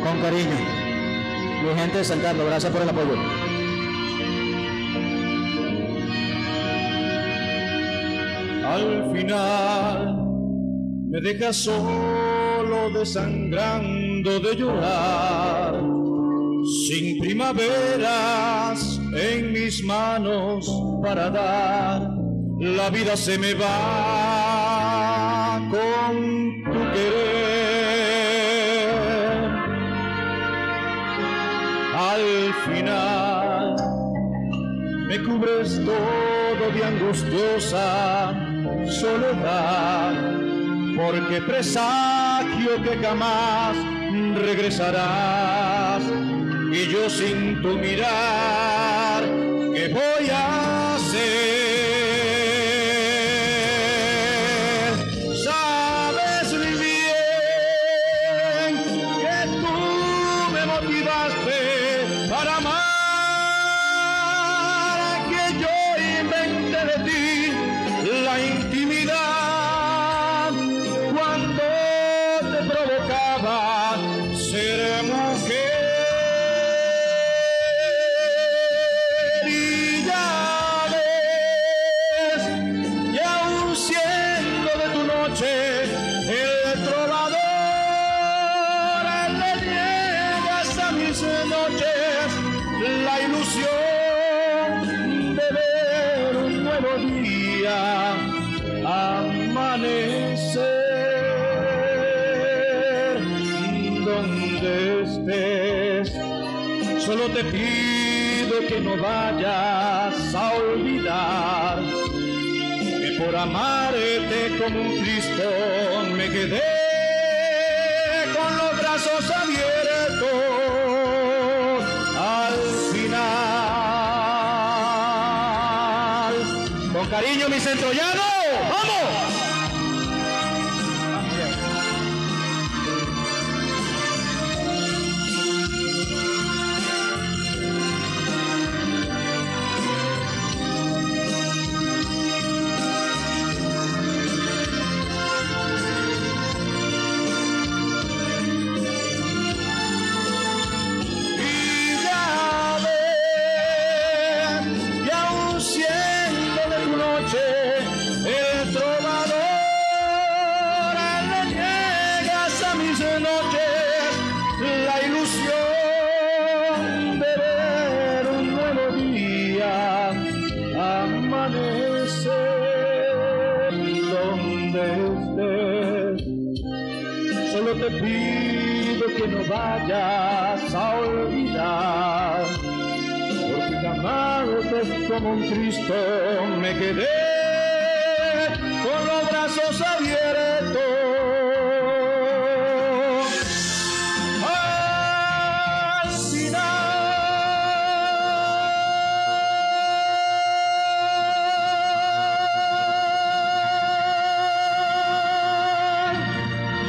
Con cariño. Mi gente de San Carlos, gracias por el apoyo. Al final me dejas solo desangrando de llorar, sin primaveras en mis manos para dar. La vida se me va con tu querer. Al final me cubres todo de angustiosa soledad, porque presagio que jamás regresarás, y yo sin tu mirar, ¿qué voy a hacer? Sabes muy bien que tú me motivaste para amar, que yo inventé de ti la intimidad cuando te provocaba ser mujer. Y ya ves, y aún siendo de tu noche el trovador, le niegas a mis noches la ilusión de ver un nuevo día amanecer. Donde estés, solo te pido que no vayas a olvidar que por amarte como un Cristo me quedé con los brazos abiertos al final. Con cariño, mi centrollano, ¡vamos! El trovador, le niegas a mis noches la ilusión de ver un nuevo día amanecer. Donde estés, solo te pido que no vayas a olvidar, porque amarte como un Cristo me quedé con los brazos abiertos al final.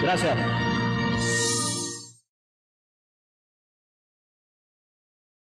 Gracias.